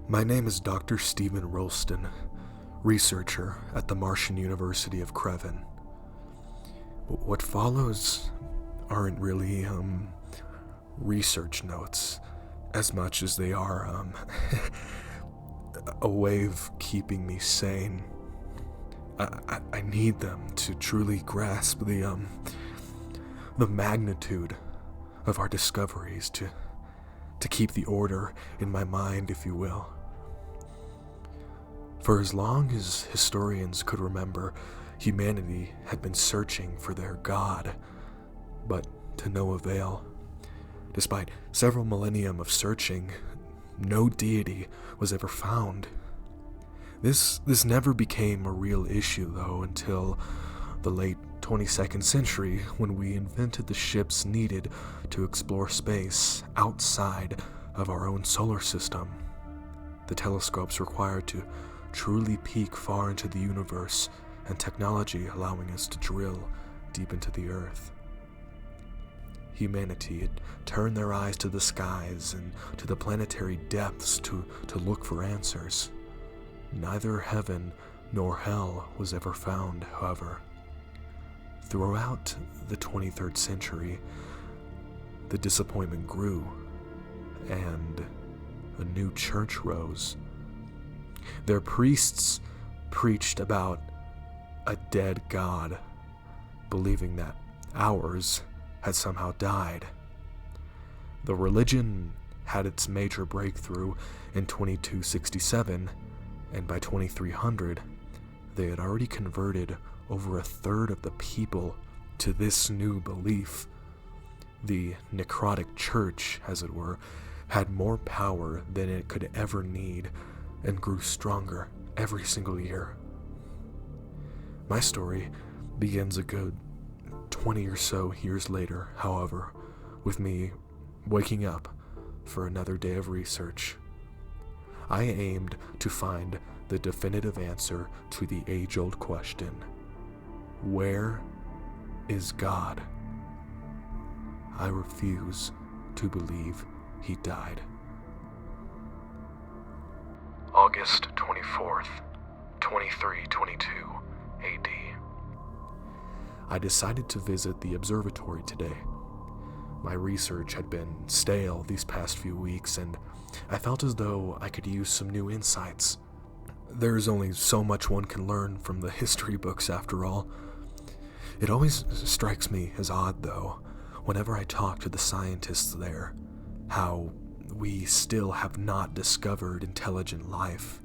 My name is Dr. Stephen Rolston, researcher at the Martian University of Creven. What follows aren't really, research notes, as much as they are, a way of keeping me sane. I need them to truly grasp the magnitude of our discoveries, to keep the order in my mind, if you will. For as long as historians could remember, humanity had been searching for their God, but to no avail. Despite several millennium of searching, no deity was ever found. This never became a real issue, though, until the late 22nd century, when we invented the ships needed to explore space outside of our own solar system. The telescopes required to truly peek far into the universe, and technology allowing us to drill deep into the earth. Humanity had turned their eyes to the skies and to the planetary depths to look for answers. Neither heaven nor hell was ever found, however. Throughout the 23rd century, the disappointment grew, and a new church rose. Their priests preached about a dead God, believing that ours had somehow died. The religion had its major breakthrough in 2267, and by 2300, they had already converted over a third of the people to this new belief. The necrotic church, as it were, had more power than it could ever need, and grew stronger every single year. My story begins a good 20 or so years later, however, with me waking up for another day of research. I aimed to find the definitive answer to the age-old question: where is God? I refuse to believe he died. August 24th, 2322 AD. I decided to visit the observatory today. My research had been stale these past few weeks, and I felt as though I could use some new insights. There's only so much one can learn from the history books, after all. It always strikes me as odd, though, whenever I talk to the scientists there, how we still have not discovered intelligent life.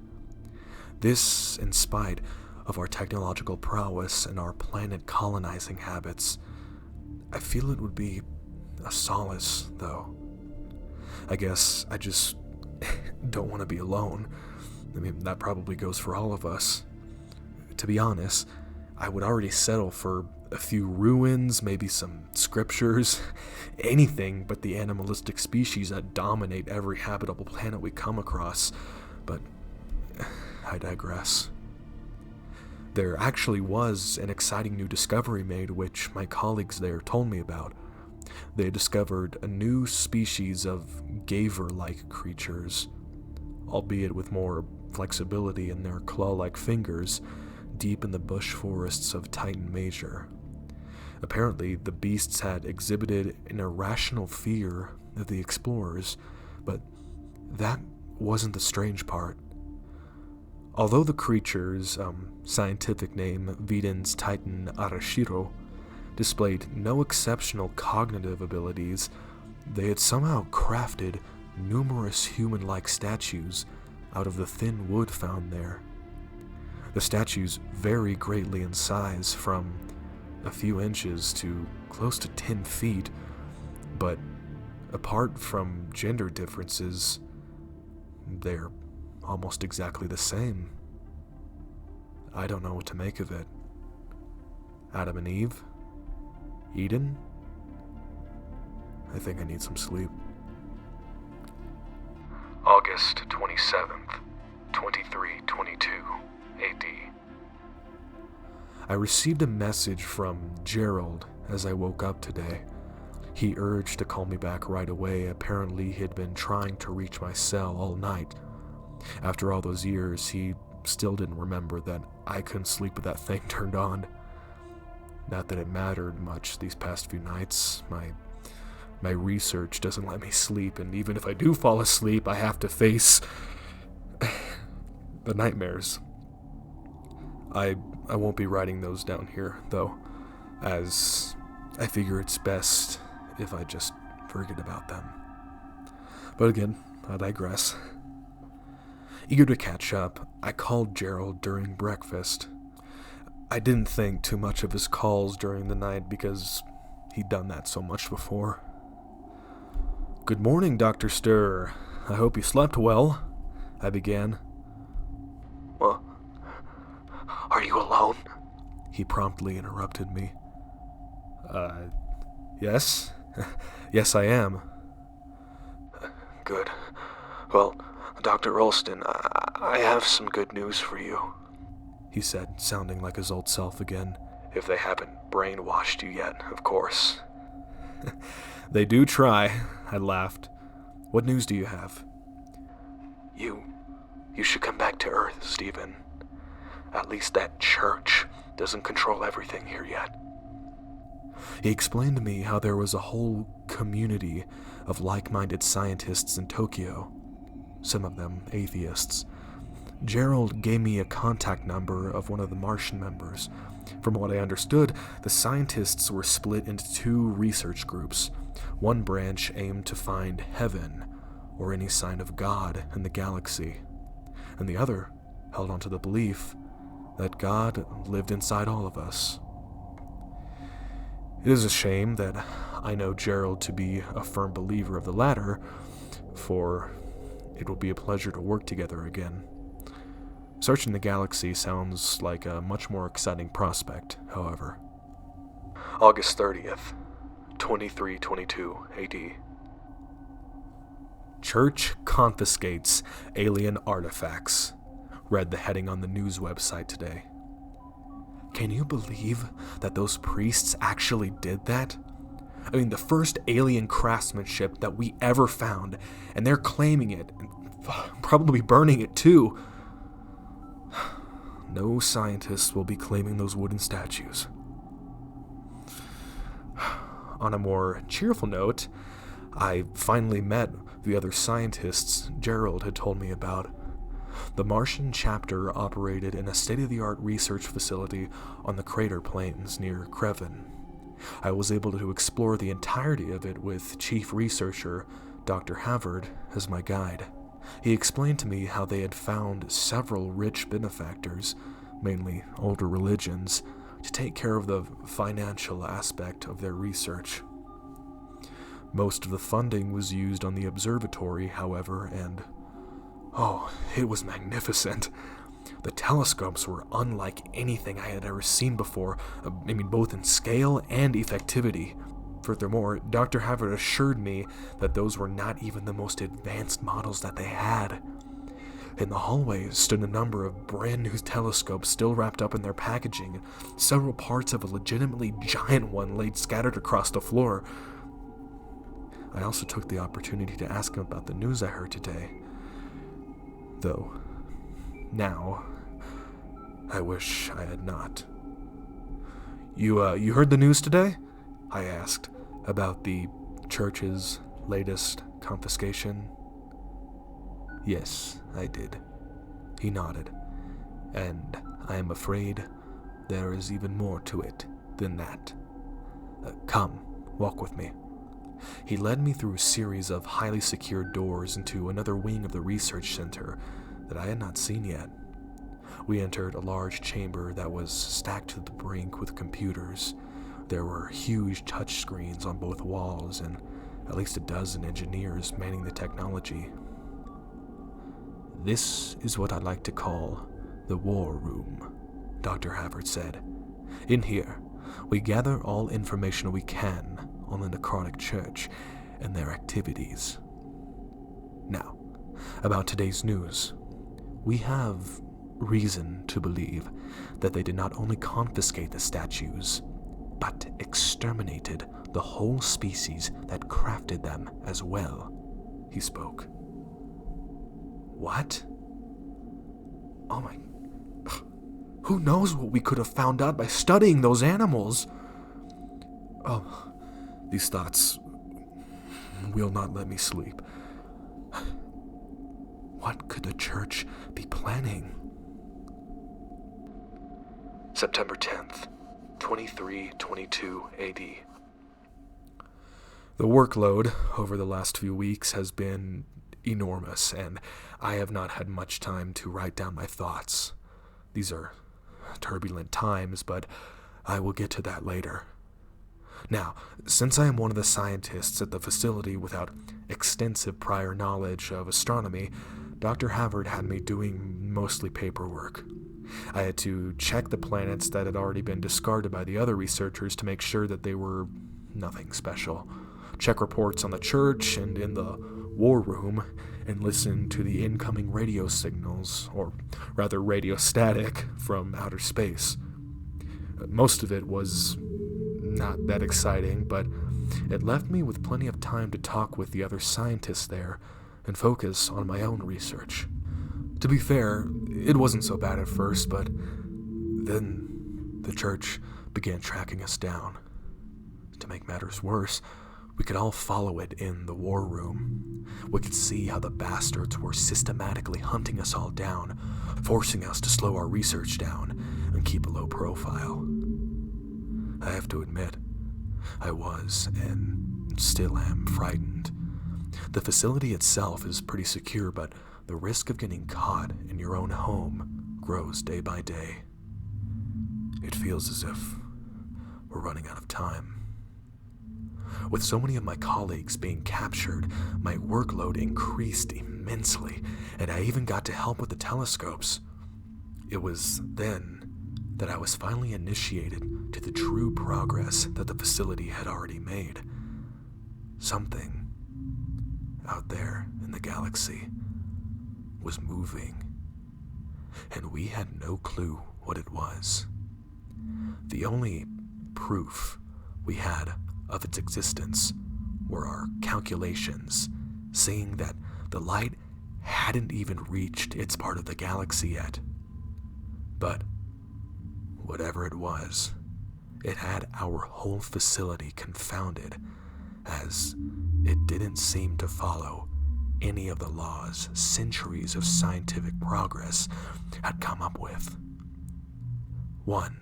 This, in spite of our technological prowess and our planet colonizing habits. I feel it would be a solace, though. I guess I just don't want to be alone. I mean, that probably goes for all of us. To be honest, I would already settle for a few ruins, maybe some scriptures, anything but the animalistic species that dominate every habitable planet we come across. But I digress. There actually was an exciting new discovery made, which my colleagues there told me about. They discovered a new species of gaver-like creatures, albeit with more flexibility in their claw-like fingers, deep in the bush forests of Titan Major. Apparently, the beasts had exhibited an irrational fear of the explorers, but that wasn't the strange part. Although the creature's scientific name, Videns Titan Arashiro, displayed no exceptional cognitive abilities, they had somehow crafted numerous human-like statues out of the thin wood found there. The statues vary greatly in size, from a few inches to close to 10 feet, but apart from gender differences, they're almost exactly the same. I don't know what to make of it. Adam and Eve? Eden? I think I need some sleep. August 27th, 2322 AD. I received a message from Gerald as I woke up today. He urged to call me back right away. Apparently, he had been trying to reach my cell all night. After all those years, he still didn't remember that I couldn't sleep with that thing turned on. Not that it mattered much these past few nights. My research doesn't let me sleep, and even if I do fall asleep, I have to face the nightmares. I won't be writing those down here, though, as I figure it's best if I just forget about them. But again, I digress. Eager to catch up, I called Gerald during breakfast. I didn't think too much of his calls during the night because he'd done that so much before. "Good morning, Dr. Stir. I hope you slept well," I began. "Well, are you alone?" He promptly interrupted me. Yes. Yes, I am." "Good. Well, Dr. Ralston, I have some good news for you," he said, sounding like his old self again. "If they haven't brainwashed you yet, of course." "They do try," I laughed. "What news do you have?" You should come back to Earth, Stephen. At least that church doesn't control everything here yet." He explained to me how there was a whole community of like-minded scientists in Tokyo, some of them atheists. Gerald gave me a contact number of one of the Martian members. From what I understood, the scientists were split into two research groups. One branch aimed to find heaven, or any sign of God in the galaxy, and the other held on to the belief that God lived inside all of us. It is a shame that I know Gerald to be a firm believer of the latter, for it will be a pleasure to work together again. Searching the galaxy sounds like a much more exciting prospect, however. August 30th, 2322 AD. "Church confiscates alien artifacts," read the heading on the news website today. Can you believe that those priests actually did that? I mean, the first alien craftsmanship that we ever found, and they're claiming it, and probably burning it too. No scientists will be claiming those wooden statues. On a more cheerful note, I finally met the other scientists Gerald had told me about. The Martian chapter operated in a state-of-the-art research facility on the crater plains near Creven. I was able to explore the entirety of it with chief researcher Dr. Havard as my guide. He explained to me how they had found several rich benefactors, mainly older religions, to take care of the financial aspect of their research. Most of the funding was used on the observatory, however, and it was magnificent. The telescopes were unlike anything I had ever seen before, both in scale and effectivity. Furthermore, Dr. Havard assured me that those were not even the most advanced models that they had. In the hallway stood a number of brand new telescopes still wrapped up in their packaging, and several parts of a legitimately giant one laid scattered across the floor. I also took the opportunity to ask him about the news I heard today. Though, now, I wish I had not. You heard the news today?" I asked, about the church's latest confiscation. "Yes, I did," he nodded, "and I am afraid there is even more to it than that. Come, walk with me." He led me through a series of highly secured doors into another wing of the research center that I had not seen yet. We entered a large chamber that was stacked to the brink with computers. There were huge touchscreens on both walls and at least a dozen engineers manning the technology. "This is what I like to call the war room," Dr. Havard said. "In here, we gather all information we can on the necrotic church and their activities. Now, about today's news. We have reason to believe that they did not only confiscate the statues, but exterminated the whole species that crafted them as well," he spoke. "What?" Oh my... Who knows what we could have found out by studying those animals? Oh, these thoughts will not let me sleep. What could the church be planning? September 10th, 2322 AD. The workload over the last few weeks has been enormous, and I have not had much time to write down my thoughts. These are turbulent times, but I will get to that later. Now, since I am one of the scientists at the facility without extensive prior knowledge of astronomy, Dr. Havard had me doing mostly paperwork. I had to check the planets that had already been discarded by the other researchers to make sure that they were nothing special, check reports on the church and in the war room, and listen to the incoming radio signals, or rather radio static, from outer space. Most of it was not that exciting, but it left me with plenty of time to talk with the other scientists there and focus on my own research. To be fair, it wasn't so bad at first, but then the church began tracking us down. To make matters worse, we could all follow it in the war room. We could see how the bastards were systematically hunting us all down, forcing us to slow our research down and keep a low profile. I have to admit, I was, and still am, frightened. The facility itself is pretty secure, but the risk of getting caught in your own home grows day by day. It feels as if we're running out of time. With so many of my colleagues being captured, my workload increased immensely, and I even got to help with the telescopes. It was then that I was finally initiated to the true progress that the facility had already made. Something out there in the galaxy was moving, and we had no clue what it was. The only proof we had of its existence were our calculations, saying that the light hadn't even reached its part of the galaxy yet. But whatever it was, it had our whole facility confounded, as it didn't seem to follow any of the laws centuries of scientific progress had come up with. 1.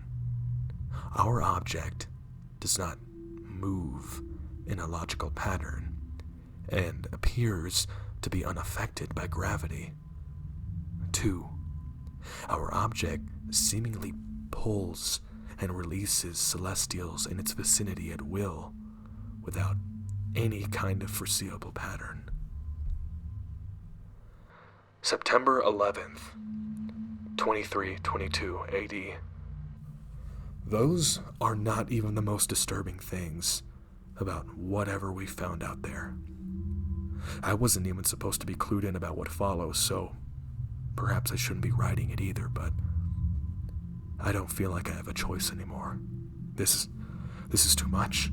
Our object does not move in a logical pattern and appears to be unaffected by gravity. 2. Our object seemingly pulls and releases celestials in its vicinity at will, without any kind of foreseeable pattern. September 11th, 2322 AD. Those are not even the most disturbing things about whatever we found out there. I wasn't even supposed to be clued in about what follows, so perhaps I shouldn't be writing it either, but I don't feel like I have a choice anymore. This is too much.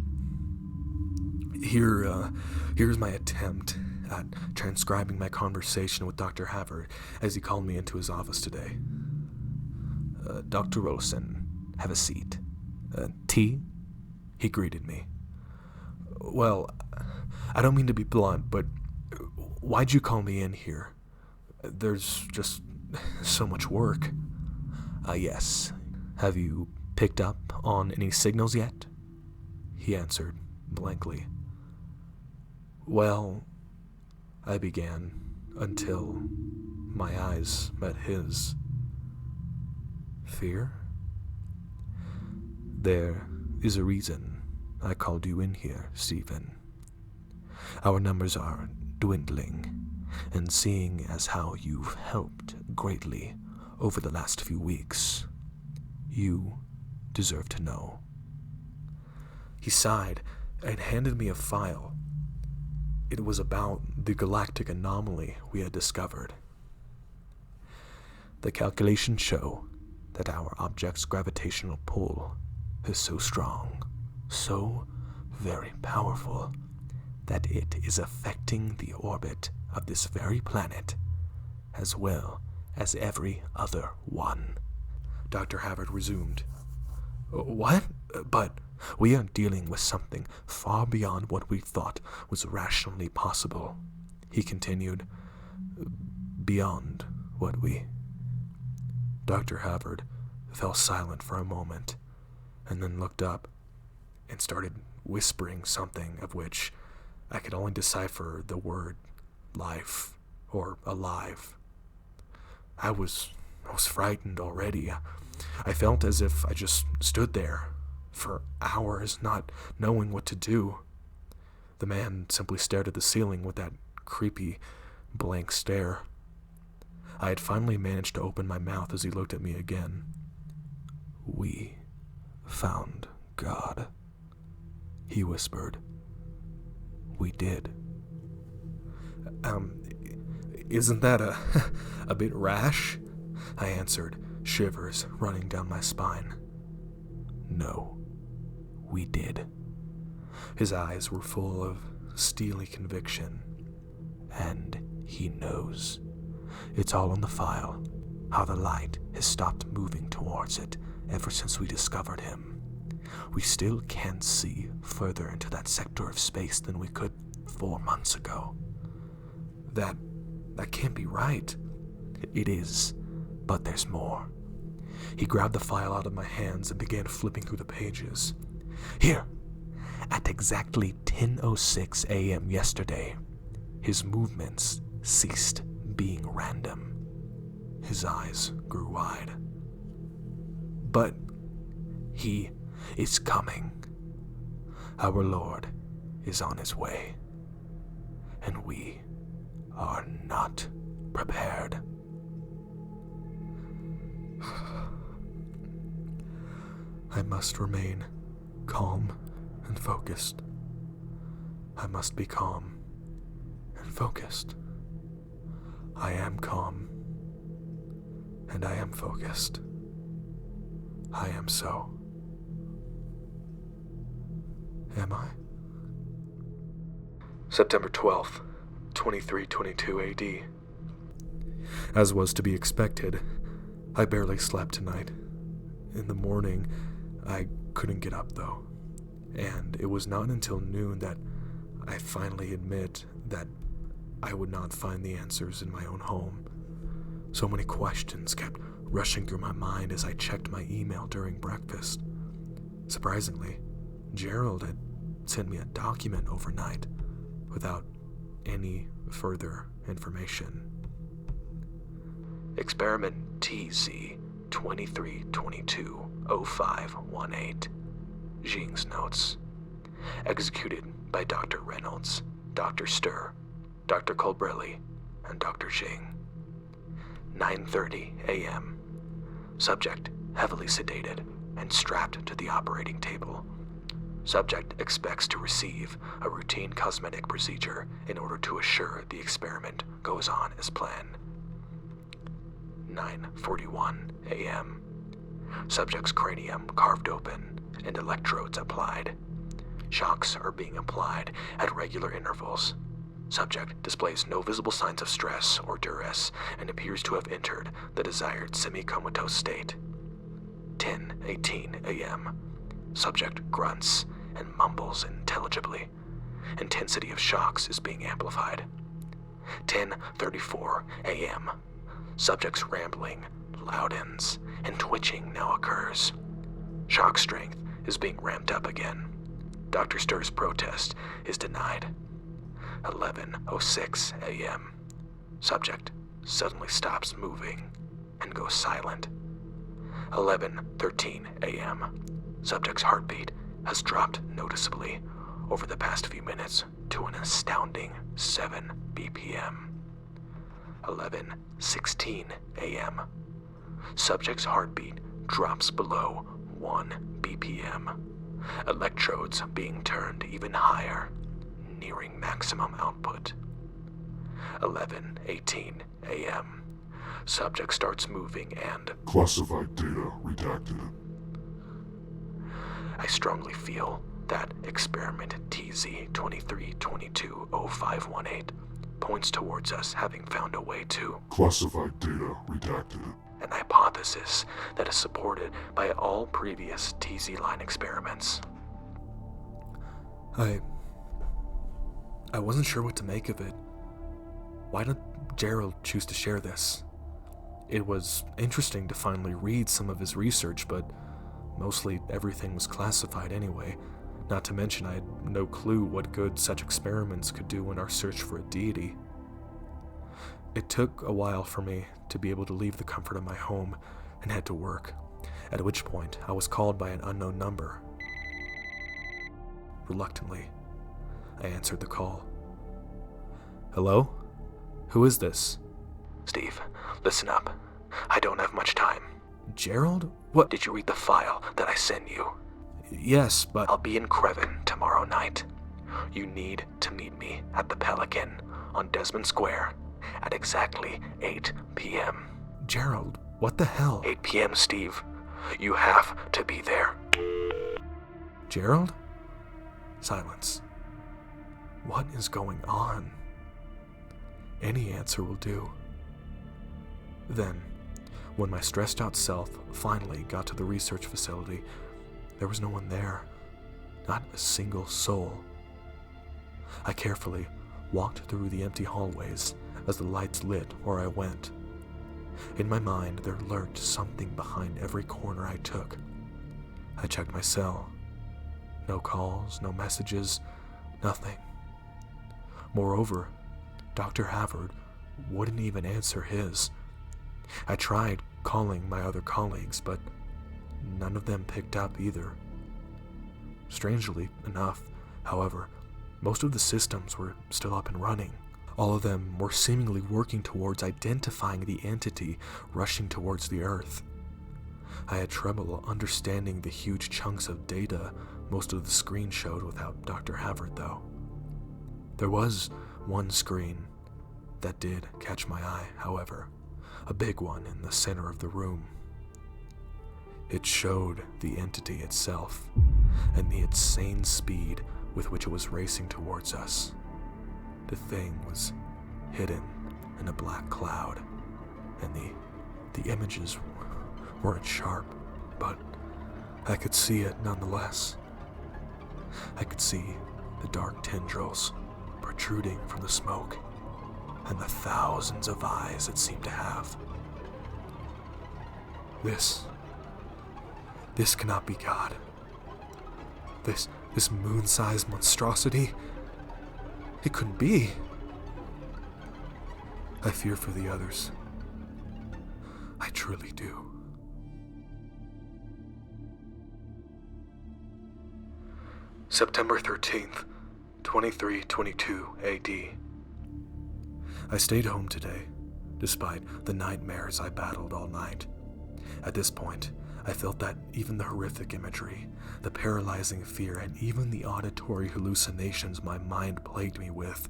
Here's my attempt at transcribing my conversation with Dr. Havard as he called me into his office today. Dr. Rosen, have a seat. Tea? He greeted me. Well, I don't mean to be blunt, but why'd you call me in here? There's just so much work. Yes. Have you picked up on any signals yet? He answered blankly. Well, I began, until my eyes met his. Fear? There is a reason I called you in here, Stephen. Our numbers are dwindling, and seeing as how you've helped greatly over the last few weeks, you deserve to know. He sighed and handed me a file. It was about the galactic anomaly we had discovered. The calculations show that our object's gravitational pull is so strong, so very powerful, that it is affecting the orbit of this very planet, as well as every other one. Dr. Havard resumed. What? But we are dealing with something far beyond what we thought was rationally possible, he continued. Beyond what we... Dr. Havard fell silent for a moment, and then looked up and started whispering something of which I could only decipher the word life or alive. I was frightened already. I felt as if I just stood there for hours, not knowing what to do. The man simply stared at the ceiling with that creepy, blank stare. I had finally managed to open my mouth as he looked at me again. We found God, he whispered. We did. Isn't that a bit rash? I answered, shivers running down my spine. No, we did. His eyes were full of steely conviction. And he knows. It's all on the file, how the light has stopped moving towards it ever since we discovered him. We still can't see further into that sector of space than we could 4 months ago. That can't be right. It is, but there's more. He grabbed the file out of my hands and began flipping through the pages. Here, at exactly 10:06 a.m. yesterday, his movements ceased being random. His eyes grew wide. But he is coming. Our Lord is on his way, and we are not prepared. I must remain calm and focused. I must be calm and focused. I am calm, and I am focused. I am so. Am I? September 12th, 2322 AD. As was to be expected, I barely slept tonight. In the morning, I couldn't get up though, and it was not until noon that I finally admit that I would not find the answers in my own home. So many questions kept rushing through my mind as I checked my email during breakfast. Surprisingly, Gerald had sent me a document overnight without any further information. Experiment TZ 23220518. Jing's notes. Executed by Dr. Reynolds, Dr. Stir, Dr. Colbrelli, and Dr. Jing. 9:30 a.m. Subject heavily sedated and strapped to the operating table. Subject expects to receive a routine cosmetic procedure in order to assure the experiment goes on as planned. 9:41 a.m. Subject's cranium carved open and electrodes applied. Shocks are being applied at regular intervals. Subject displays no visible signs of stress or duress and appears to have entered the desired semi-comatose state. 10:18 a.m. Subject grunts and mumbles intelligibly. Intensity of shocks is being amplified. 10:34 a.m. Subject's rambling loudens and twitching now occurs. Shock strength is being ramped up again. Dr. Stir's protest is denied. 11:06 a.m. Subject suddenly stops moving and goes silent. 11:13 a.m. Subject's heartbeat has dropped noticeably over the past few minutes to an astounding 7 BPM. 11:16 a.m. Subject's heartbeat drops below 1 BPM. Electrodes being turned even higher, nearing maximum output. 11:18 a.m. Subject starts moving and classified data redacted. I strongly feel that experiment TZ 23220518 points towards us having found a way to. Classified data redacted. An hypothesis that is supported by all previous TZ line experiments. I wasn't sure what to make of it. Why did Gerald choose to share this? It was interesting to finally read some of his research, but mostly everything was classified anyway. Not to mention I had no clue what good such experiments could do in our search for a deity. It took a while for me to be able to leave the comfort of my home and head to work, at which point I was called by an unknown number. Reluctantly, I answered the call. Hello? Who is this? Steve, listen up. I don't have much time. Gerald? What? Did you read the file that I sent you? Yes, but I'll be in Creven tomorrow night. You need to meet me at the Pelican on Desmond Square at exactly 8 p.m. Gerald, what the hell? 8 p.m., Steve. You have to be there. Gerald? Silence. What is going on? Any answer will do. Then, when my stressed out self finally got to the research facility, there was no one there. Not a single soul. I carefully walked through the empty hallways as the lights lit where I went. In my mind, there lurked something behind every corner I took. I checked my cell. No calls, no messages, nothing. Moreover, Dr. Havard wouldn't even answer his. I tried calling my other colleagues, but none of them picked up either. Strangely enough, however, most of the systems were still up and running. All of them were seemingly working towards identifying the entity rushing towards the Earth. I had trouble understanding the huge chunks of data most of the screen showed without Dr. Havard, though. There was one screen that did catch my eye, however, a big one in the center of the room. It showed the entity itself and the insane speed with which it was racing towards us. The thing was hidden in a black cloud, and the images weren't sharp, but I could see it nonetheless. I could see the dark tendrils protruding from the smoke, and the thousands of eyes it seemed to have. This cannot be God. This moon-sized monstrosity, it couldn't be. I fear for the others. I truly do. September 13th, 2322 AD. I stayed home today, despite the nightmares I battled all night. At this point, I felt that even the horrific imagery, the paralyzing fear, and even the auditory hallucinations my mind plagued me with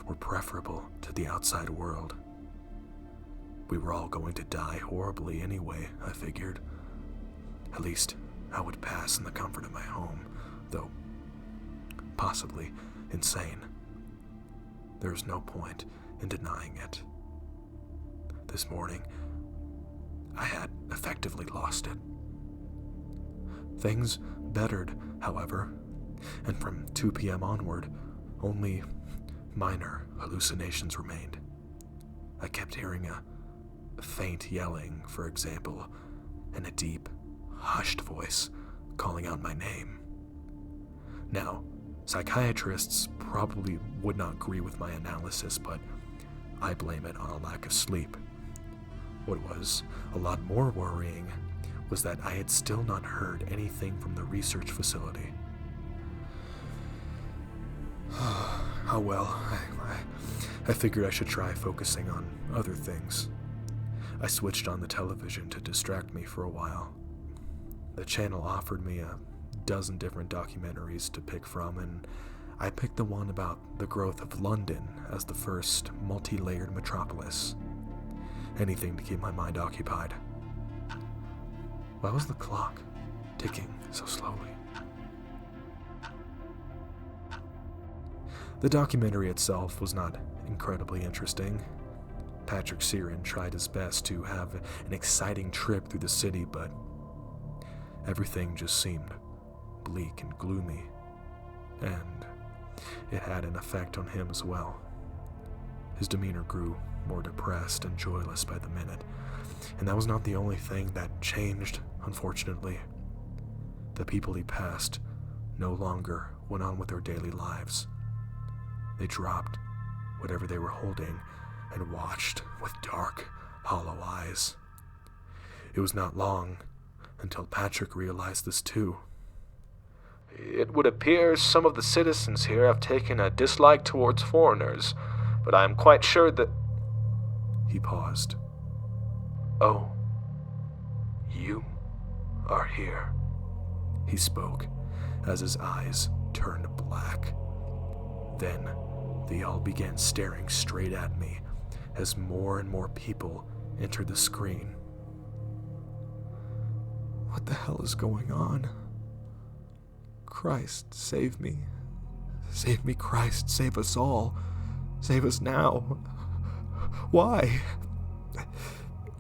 were preferable to the outside world. We were all going to die horribly anyway, I figured. At least, I would pass in the comfort of my home, though possibly insane. There's no point in denying it. This morning, I had effectively lost it. Things bettered, however, and from 2 p.m. onward, only minor hallucinations remained. I kept hearing a faint yelling, for example, and a deep, hushed voice calling out my name. Now, psychiatrists probably would not agree with my analysis, but I blame it on a lack of sleep. What was a lot more worrying was that I had still not heard anything from the research facility. Oh well, I figured I should try focusing on other things. I switched on the television to distract me for a while. The channel offered me a dozen different documentaries to pick from, and I picked the one about the growth of London as the first multi-layered metropolis. Anything to keep my mind occupied. Why was the clock ticking so slowly? The documentary itself was not incredibly interesting. Patrick Searin tried his best to have an exciting trip through the city, but everything just seemed bleak and gloomy, and it had an effect on him as well. His demeanor grew more depressed and joyless by the minute, and that was not the only thing that changed, unfortunately. The people he passed no longer went on with their daily lives. They dropped whatever they were holding and watched with dark, hollow eyes. It was not long until Patrick realized this too. It would appear some of the citizens here have taken a dislike towards foreigners, but I am quite sure that... He paused. Oh, you are here, he spoke as his eyes turned black. Then they all began staring straight at me as more and more people entered the screen. What the hell is going on? Christ, save me. Save me, Christ. Save us all. Save us now. Why?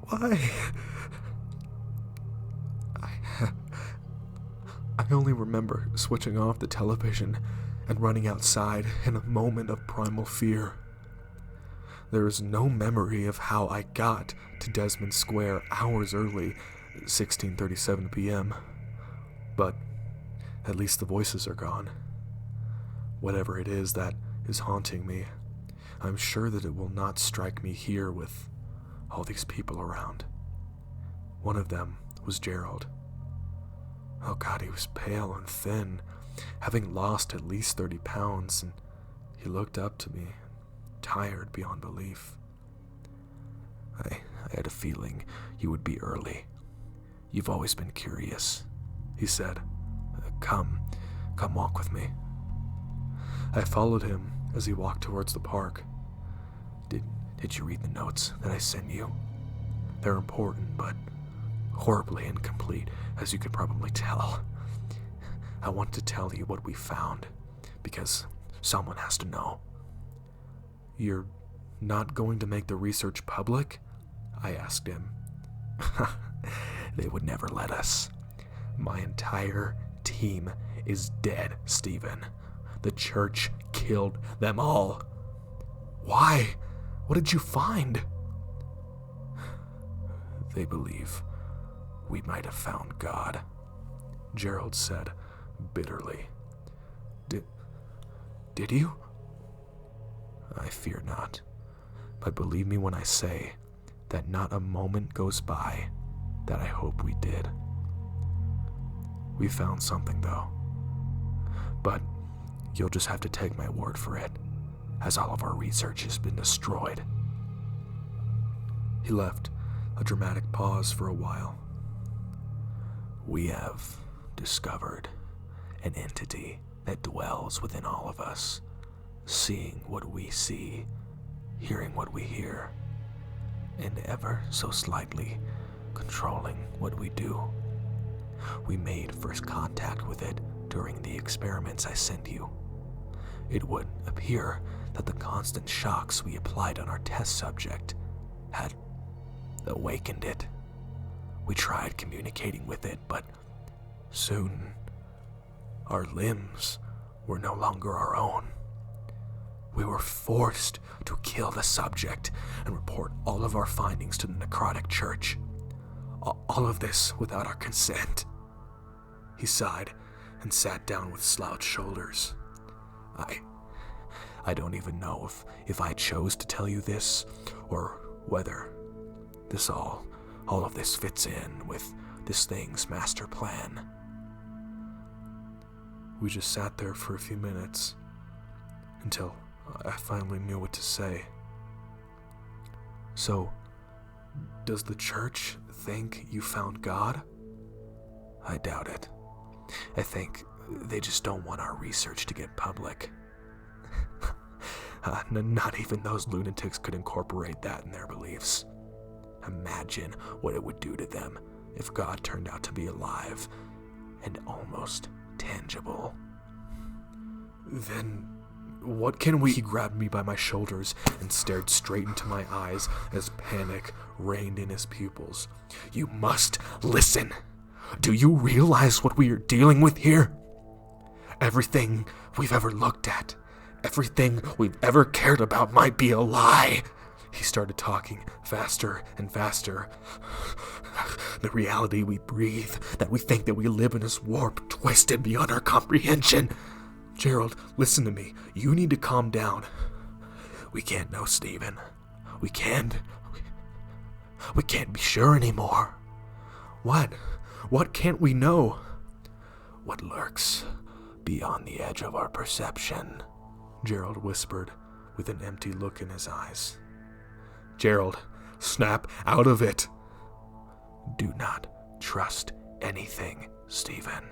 Why? I only remember switching off the television and running outside in a moment of primal fear. There is no memory of how I got to Desmond Square hours early, 16:37 p.m. But at least the voices are gone. Whatever it is that is haunting me, I'm sure that it will not strike me here with all these people around. One of them was Gerald. Oh God, he was pale and thin, having lost at least 30 pounds, and he looked up to me, tired beyond belief. I had a feeling you would be early. You've always been curious, he said. Come walk with me. I followed him as he walked towards the park. Did you read the notes that I sent you? They're important, but horribly incomplete, as you could probably tell. I want to tell you what we found, because someone has to know. You're not going to make the research public? I asked him. They would never let us. My entire team is dead, Stephen. The church killed them all. Why? What did you find? They believe we might have found God, Gerald said bitterly. Did you? I fear not, but believe me when I say that not a moment goes by that I hope we did. We found something, though, but you'll just have to take my word for it, as all of our research has been destroyed. He left a dramatic pause for a while. We have discovered an entity that dwells within all of us, seeing what we see, hearing what we hear, and ever so slightly controlling what we do. We made first contact with it during the experiments I sent you. It would appear that the constant shocks we applied on our test subject had awakened it. We tried communicating with it, but soon our limbs were no longer our own. We were forced to kill the subject and report all of our findings to the necrotic church. All of this without our consent. He sighed and sat down with slouched shoulders. I don't even know if I chose to tell you this, or whether this all of this fits in with this thing's master plan. We just sat there for a few minutes, until I finally knew what to say. So, does the church think you found God? I doubt it. I think they just don't want our research to get public. Not even those lunatics could incorporate that in their beliefs. Imagine what it would do to them if God turned out to be alive and almost tangible. Then What can we... He grabbed me by my shoulders and stared straight into my eyes as panic reigned in his pupils. You must listen. Do you realize what we are dealing with here? Everything we've ever looked at, everything we've ever cared about might be a lie. He started talking faster and faster. The reality we breathe, that we think that we live in, is warped, twisted beyond our comprehension. Gerald, listen to me. You need to calm down. We can't know, Stephen. We can't be sure anymore. What? What can't we know? What lurks beyond the edge of our perception, Gerald whispered with an empty look in his eyes. Gerald, snap out of it. Do not trust anything, Stephen.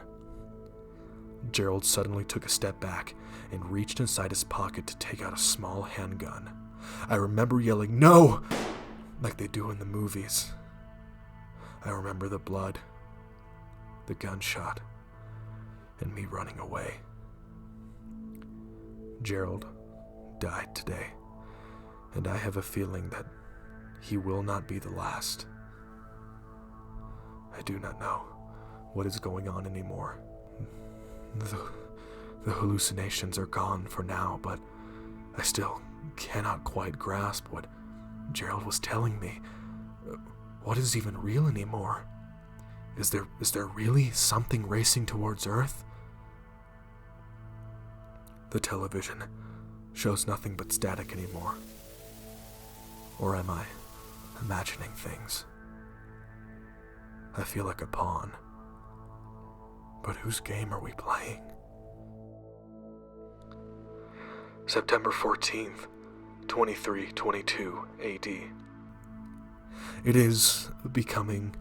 Gerald suddenly took a step back and reached inside his pocket to take out a small handgun. I remember yelling, "No!" like they do in the movies. I remember the blood, the gunshot, and me running away. Gerald died today, and I have a feeling that he will not be the last. I do not know what is going on anymore. The hallucinations are gone for now, but I still cannot quite grasp what Gerald was telling me. What is even real anymore? Is there really something racing towards Earth? The television shows nothing but static anymore. Or am I imagining things? I feel like a pawn. But whose game are we playing? September 14th, 2322 AD. It is becoming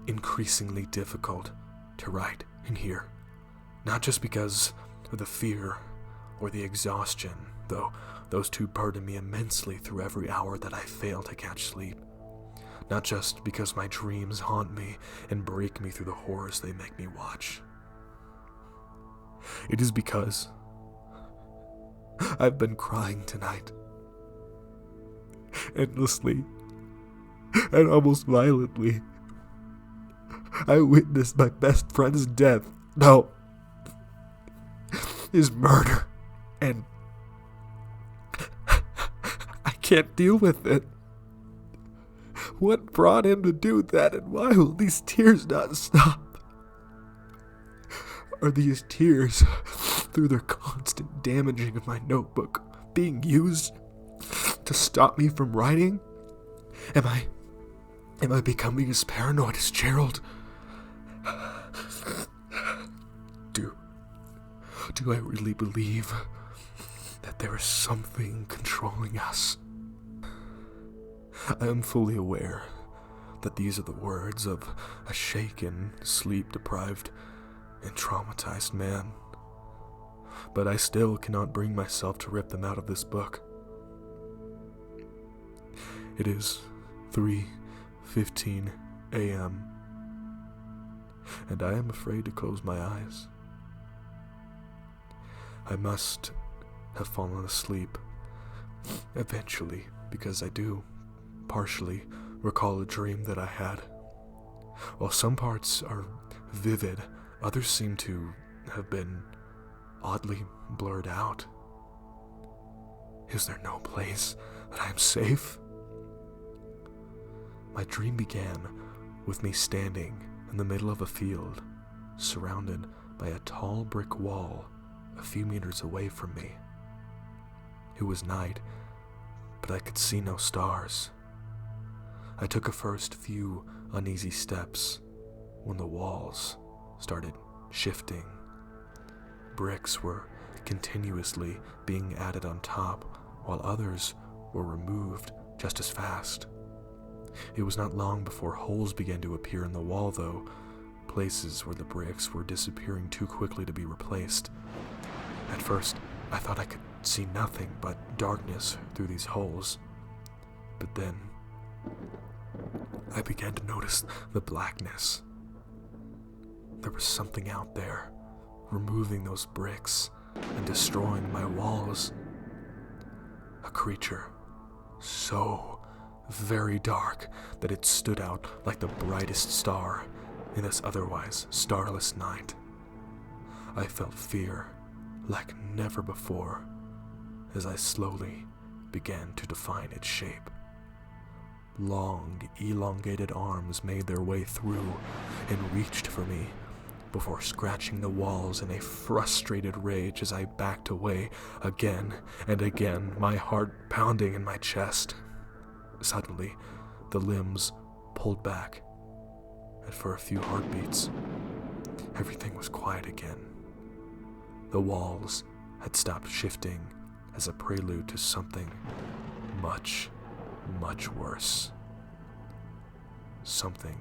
increasingly difficult to write in here. Not just because of the fear or the exhaustion, though those two burden me immensely through every hour that I fail to catch sleep. Not just because my dreams haunt me and break me through the horrors they make me watch. It is because I've been crying tonight. Endlessly and almost violently. I witnessed my best friend's death. No, his murder. And I can't deal with it. What brought him to do that, and why will these tears not stop? Are these tears, through their constant damaging of my notebook, being used to stop me from writing? Am I becoming as paranoid as Gerald? Do I really believe that there is something controlling us? I am fully aware that these are the words of a shaken, sleep-deprived, and traumatized man. But I still cannot bring myself to rip them out of this book. It is 3:15 a.m., and I am afraid to close my eyes. I must have fallen asleep eventually, because I do partially recall a dream that I had. While some parts are vivid, others seem to have been oddly blurred out. Is there no place that I am safe? My dream began with me standing in the middle of a field, surrounded by a tall brick wall a few meters away from me. It was night, but I could see no stars. I took a first few uneasy steps when the walls started shifting. Bricks were continuously being added on top, while others were removed just as fast. It was not long before holes began to appear in the wall, though, places where the bricks were disappearing too quickly to be replaced. At first, I thought I could see nothing but darkness through these holes. But then, I began to notice the blackness. There was something out there, removing those bricks and destroying my walls. creature, so very dark that it stood out like the brightest star in this otherwise starless night. I felt fear like never before as I slowly began to define its shape. Long, elongated arms made their way through and reached for me before scratching the walls in a frustrated rage as I backed away again and again, my heart pounding in my chest. Suddenly, the limbs pulled back, and for a few heartbeats, everything was quiet again. The walls had stopped shifting as a prelude to something much, much worse. Something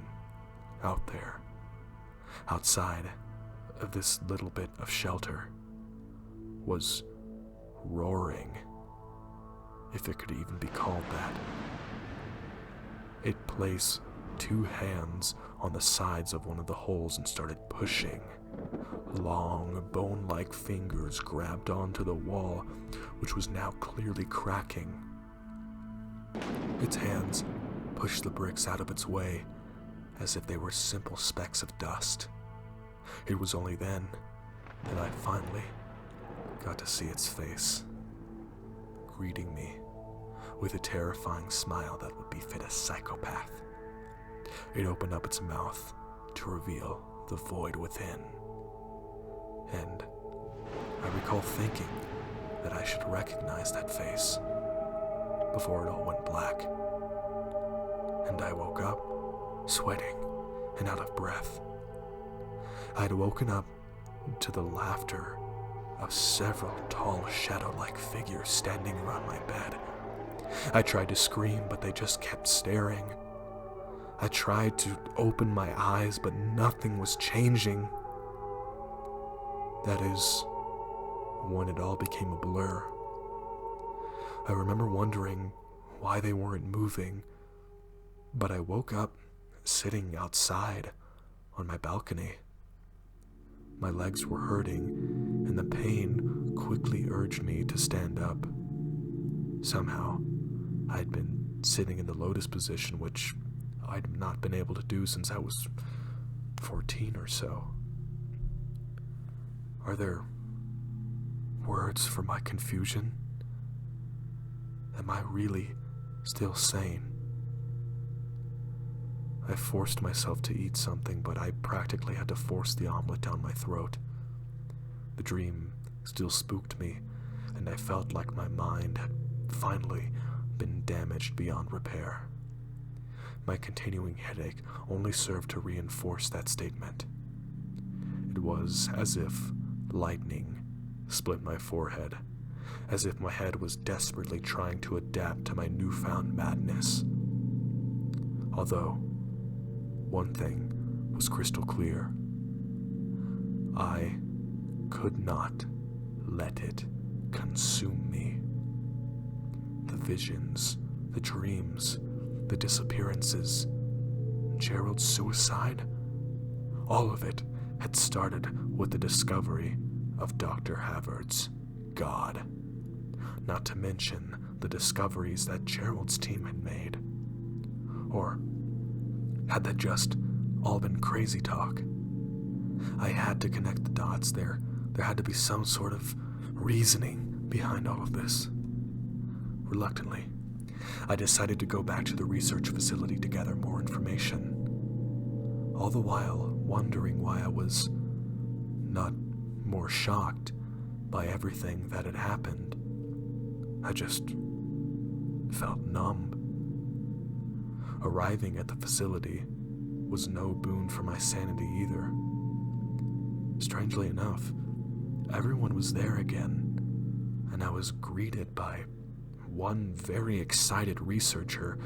out there, outside of this little bit of shelter, was roaring, if it could even be called that. It placed two hands on the sides of one of the holes and started pushing. Long, bone-like fingers grabbed onto the wall, which was now clearly cracking. Its hands pushed the bricks out of its way as if they were simple specks of dust. It was only then that I finally got to see its face, greeting me with a terrifying smile that would befit a psychopath. It opened up its mouth to reveal the void within, and I recall thinking that I should recognize that face before it all went black. And I woke up, sweating and out of breath. I had woken up to the laughter of several tall shadow-like figures standing around my bed. I tried to scream, but they just kept staring. I tried to open my eyes, but nothing was changing. That is when it all became a blur. I remember wondering why they weren't moving, but I woke up sitting outside on my balcony. My legs were hurting, and the pain quickly urged me to stand up. Somehow, I'd been sitting in the lotus position, which I'd not been able to do since I was 14 or so. Are there words for my confusion? Am I really still sane? I forced myself to eat something, but I practically had to force the omelet down my throat. The dream still spooked me, and I felt like my mind had finally been damaged beyond repair. My continuing headache only served to reinforce that statement. It was as if lightning split my forehead, as if my head was desperately trying to adapt to my newfound madness. Although, one thing was crystal clear. I could not let it consume me. The visions, the dreams, the disappearances, Gerald's suicide, all of it had started with the discovery of Dr. Havard's God. Not to mention the discoveries that Gerald's team had made. Or had that just all been crazy talk? I had to connect the dots there. There had to be some sort of reasoning behind all of this. Reluctantly, I decided to go back to the research facility to gather more information, all the while wondering why I was not more shocked by everything that had happened. I just felt numb. Arriving at the facility was no boon for my sanity either. Strangely enough, everyone was there again, and I was greeted by one very excited researcher,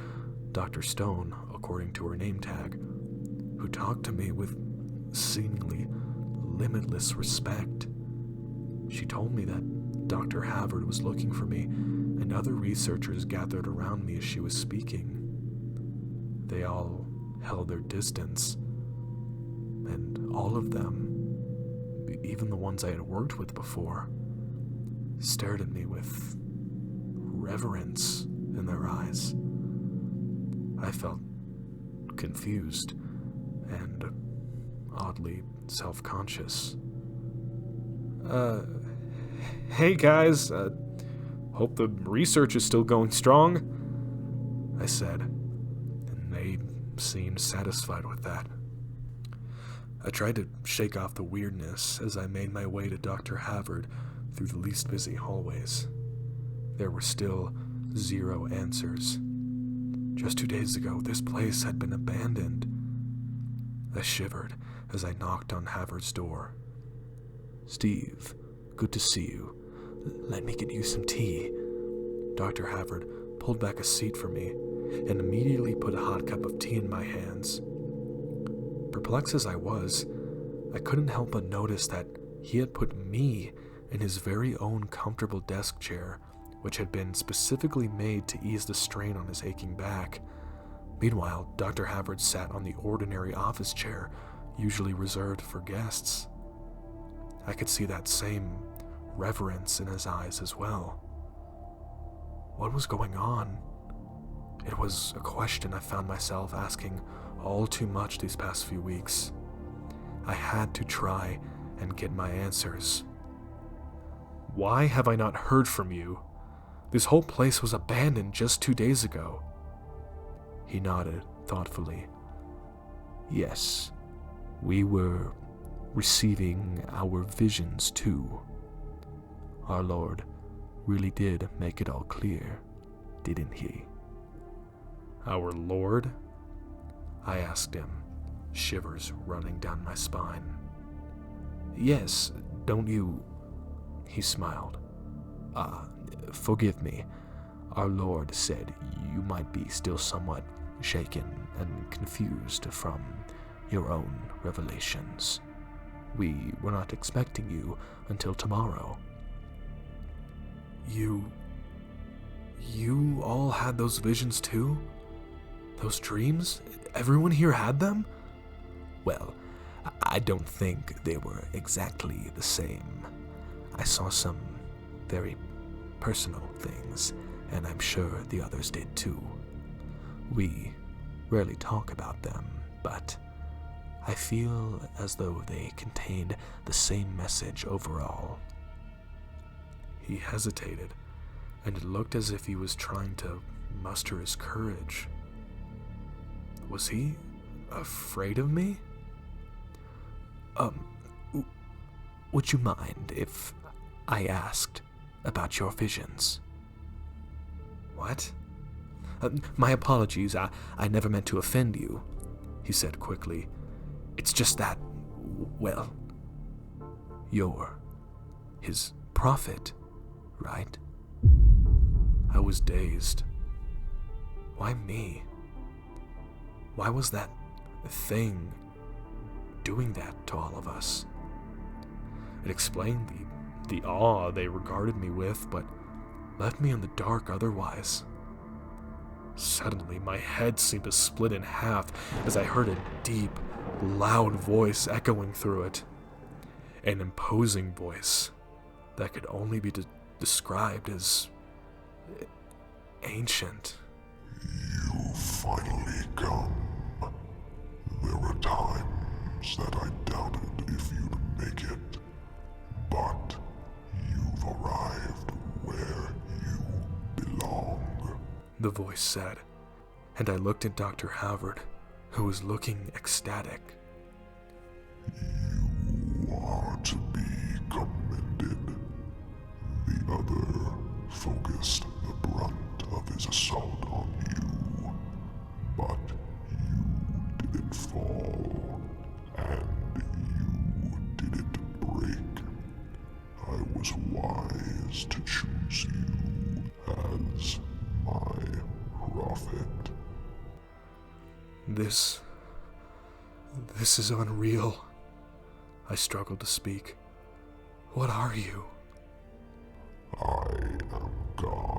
Dr. Stone, according to her name tag, who talked to me with seemingly limitless respect. She told me that Dr. Havard was looking for me, and other researchers gathered around me as she was speaking. They all held their distance, and all of them, even the ones I had worked with before, stared at me with reverence in their eyes. I felt confused and oddly self-conscious. Hey guys, hope the research is still going strong, I said, and they seemed satisfied with that. I tried to shake off the weirdness as I made my way to Dr. Havard through the least busy hallways. There were still 0 answers. Just 2 days ago, this place had been abandoned. I shivered as I knocked on Havard's door. "Steve, good to see you. Let me get you some tea." Dr. Havard pulled back a seat for me and immediately put a hot cup of tea in my hands. Perplexed as I was, I couldn't help but notice that he had put me in his very own comfortable desk chair, which had been specifically made to ease the strain on his aching back. Meanwhile, Dr. Havard sat on the ordinary office chair, usually reserved for guests. I could see that same reverence in his eyes as well. What was going on? It was a question I found myself asking all too much these past few weeks. I had to try and get my answers. Why have I not heard from you? This whole place was abandoned just 2 days ago. He nodded thoughtfully. Yes, we were receiving our visions too. Our Lord really did make it all clear, didn't he? Our Lord? I asked him, shivers running down my spine. Yes, don't you? He smiled. Forgive me. Our Lord said you might be still somewhat shaken and confused from your own revelations. We were not expecting you until tomorrow. You all had those visions too? Those dreams? Everyone here had them? Well, I don't think they were exactly the same. I saw some very personal things, and I'm sure the others did too. We rarely talk about them, but I feel as though they contained the same message overall. He hesitated, and it looked as if he was trying to muster his courage. Was he afraid of me? Would you mind if I asked about your visions? What? My apologies, I never meant to offend you, he said quickly. It's just that, well, you're his prophet, right? I was dazed. Why me? Why was that thing doing that to all of us? It explained the awe they regarded me with, but left me in the dark otherwise. Suddenly, my head seemed to split in half as I heard a deep, loud voice echoing through it. An imposing voice that could only be described as ancient. You finally come. There were times that I doubted if you'd make it, but you've arrived where you belong, the voice said, and I looked at Dr. Havard, who was looking ecstatic. You are to be commended. The other focused the brunt of his assault on you, but you didn't fall, and you didn't break. I was wise to choose you as my prophet. This is unreal. I struggled to speak. What are you? I am God.